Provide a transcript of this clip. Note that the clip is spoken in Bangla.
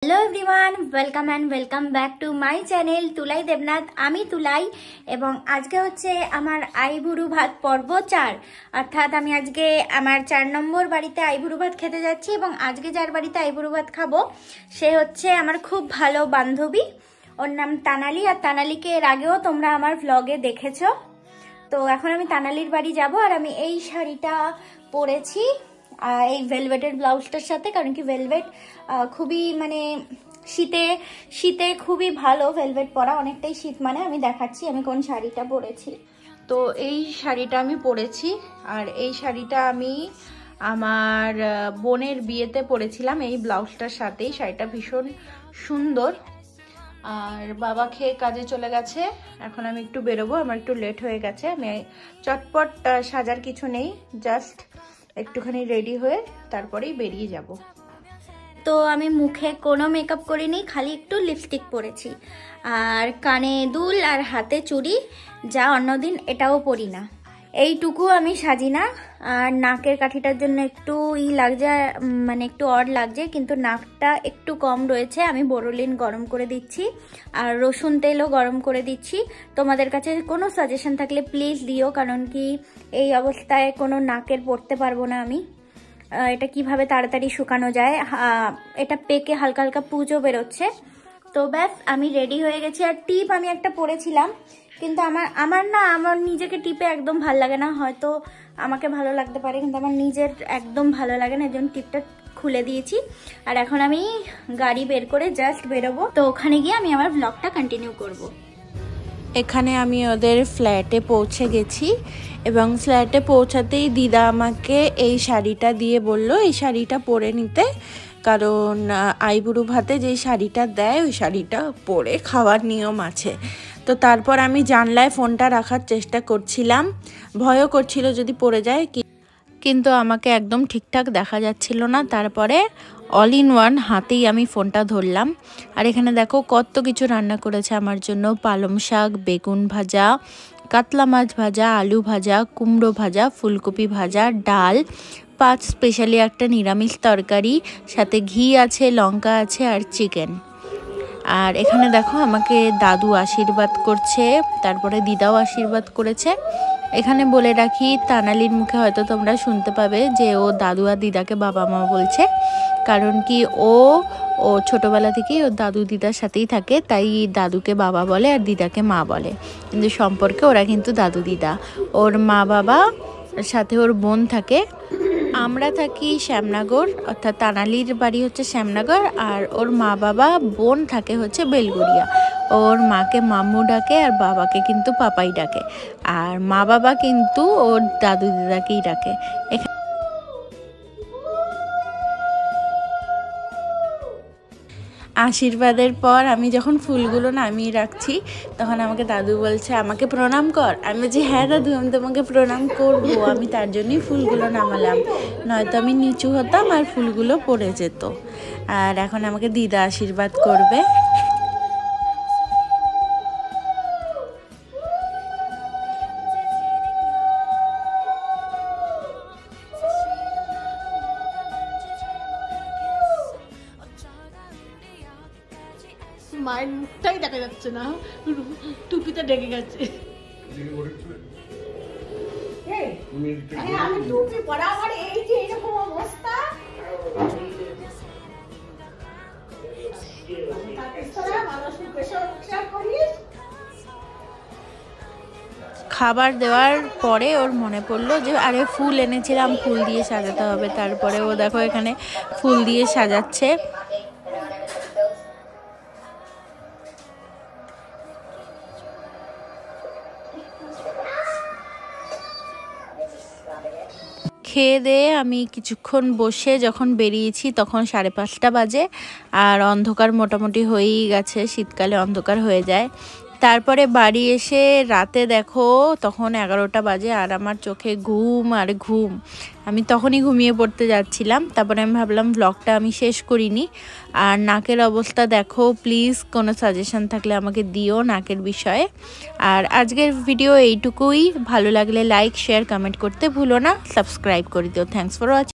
hello everyone welcome and welcome back to my channel Tulai Debnath आमी तुलाई एवं आज के होच्छे आमार आईबुड़ू भात पर्व 4 अर्थात आमी आज के आमार 4 नम्बर बाड़ीते आईबुड़ू भात खेते जाচ্ছি এবং আজকে যার বাড়িতে আইবুড়ু ভাত খাবো সে হচ্ছে আমার খুব ভালো বান্ধবী ওর নাম তানালি আর তানালিকে এর আগেও তোমরা আমার ব্লগে দেখেছো তো এখন আমি তানালির বাড়ি যাব আর আমি এই শাড়িটা পরেছি এই ভেলভেটের ব্লাউজটার সাথে কারণ কি ভেলভেট খুবই মানে শীতে খুবই ভালো ভেলভেট পরা অনেকটাই শীত মানে আমি দেখাচ্ছি আমি কোন শাড়িটা পরেছি তো এই শাড়িটা আমি পরেছি আর এই শাড়িটা আমি আমার বোনের বিয়েতে পরেছিলাম এই ব্লাউজটার সাথে শাড়িটা ভীষণ সুন্দর আর বাবা খেয়ে কাজে চলে গেছে এখন আমি একটু বেরোবো আমার একটু লেট হয়ে গেছে আমি চটপট সাজার কিছু নেই জাস্ট একটুখানি রেডি হয়ে তারপরেই বেরিয়ে যাব তো আমি মুখে কোনো মেকআপ করিনি খালি একটু লিপস্টিক পরেছি আর কানে দুল আর হাতে চুড়ি যা অন্যদিন এটাও পরি না এইটুকু আমি সাজি না আর নাকের কাঠিটার জন্য একটু লাগছে মানে একটু অড লাগছে কিন্তু নাকটা একটু কম রয়েছে আমি বোরোলিন গরম করে দিচ্ছি আর রসুন তেলও গরম করে দিচ্ছি তোমাদের কাছে কোনো সাজেশন থাকলে প্লিজ দিও কারণ কি এই অবস্থায় কোনো নাকের পরতে পারবো না আমি এটা কিভাবে তাড়াতাড়ি শুকানো যায় এটা পেকে হালকা হালকা পুজো বেরোচ্ছে তো ব্যাস আমি রেডি হয়ে গেছি আর টিপ আমি একটা পরেছিলাম কিন্তু আমার নিজেকে টিপে একদম ভালো লাগে না হয়তো আমাকে ভালো লাগতে পারে কিন্তু আমার নিজের একদম ভালো লাগে না এজন্য টিপটা খুলে দিয়েছি আর এখন আমি গাড়ি বের করে জাস্ট বেরোবো তো ওখানে গিয়ে আমি আমার ব্লগটা কন্টিনিউ করব এখানে আমি ওদের ফ্ল্যাটে পৌঁছে গেছি এবং ফ্ল্যাটে পৌঁছাতেই দিদা আমাকে এই শাড়িটা দিয়ে বলল এই শাড়িটা পরে নিতে কারণ আইবুড়ো ভাতে যে শাড়িটা দেয় ওই শাড়িটা পরে খাওয়ার নিয়ম আছে তো তারপর আমি জানলায় ফোনটা রাখার চেষ্টা করছিলাম ভয়ও করছিল যদি পড়ে যায় কিন্তু আমাকে একদম ঠিকঠাক দেখা যাচ্ছিল না তারপরে অল ইন ওয়ান হাতেই আমি ফোনটা ধরলাম আর এখানে দেখো কত কিছু রান্না করেছে আমার জন্য পালং শাক বেগুন ভাজা কাতলা মাছ ভাজা আলু ভাজা কুমড়ো ভাজা ফুলকপি ভাজা ডাল 5 স্পেশালি একটা নিরামিষ তরকারি সাথে ঘি আছে লঙ্কা আছে আর চিকেন আর এখানে দেখো আমাকে দাদু আশীর্বাদ করছে তারপরে দিদাও আশীর্বাদ করেছে এখানে বলে রাখি তানালির মুখে হয়তো তোমরা শুনতে পাবে যে ও দাদু আর দিদাকে বাবা মা বলছে কারণ কি ও ছোটবেলা থেকেই ওর দাদু দিদার সাথেই থাকে তাই দাদুকে বাবা বলে আর দিদাকে মা বলে কিন্তু সম্পর্কে ওরা কিন্তু দাদু দিদা ওর মা বাবা সাথে ওর বোন থাকে আমরা থাকি শ্যামনগর অর্থাৎ তানালির বাড়ি হচ্ছে শ্যামনগর আর ওর মা বাবা বোন থাকে হচ্ছে বেলগুড়িয়া ওর মাকে মাম্মু ডাকে আর বাবাকে কিন্তু পাপাই ডাকে আর মা বাবা কিন্তু ওর দাদু দিদাকেই ডাকে আশীর্বাদের পর আমি যখন ফুলগুলো নামিয়ে রাখছি তখন আমাকে দাদু বলছে আমাকে প্রণাম কর আমি বলছি হ্যাঁ দাদু আমি তোমাকে প্রণাম করবো আমি তার জন্যই ফুলগুলো নামালাম নয়তো আমি নিচু হতাম আর ফুলগুলো পড়ে যেত আর এখন আমাকে দিদা আশীর্বাদ করবে মায়ের মুখটাই দেখা যাচ্ছে না টুপিতে ঢেকে গেছে আমি টুপি পরা আমার এই যে এরকম অবস্থা খাবার দেওয়ার পরে ওর মনে পড়লো যে আরে ফুল এনেছিলাম ফুল দিয়ে সাজাতে হবে তারপরে ও দেখো এখানে ফুল দিয়ে সাজাচ্ছে খেয়ে দিয়ে আমি কিছুক্ষণ বসে যখন বেরিয়েছি তখন 5:30 বাজে আর অন্ধকার মোটামুটি হয়েই গেছে শীতকালে অন্ধকার হয়ে যায় তারপরে বাড়ি এসে রাতে দেখো তখন 11টা বাজে আর আমার চোখে ঘুম আর ঘুম আমি তখনই ঘুমিয়ে পড়তে যাচ্ছিলাম তারপরে আমি ভাবলাম ব্লগটা আমি শেষ করিনি আর নাকের অবস্থা দেখো প্লিজ কোনো সাজেশন থাকলে আমাকে দিও নাকের বিষয়ে আর আজকের ভিডিও এইটুকুই ভালো লাগলে লাইক শেয়ার কমেন্ট করতে ভুলো না সাবস্ক্রাইব করে দিও থ্যাঙ্কস ফর ওয়াচিং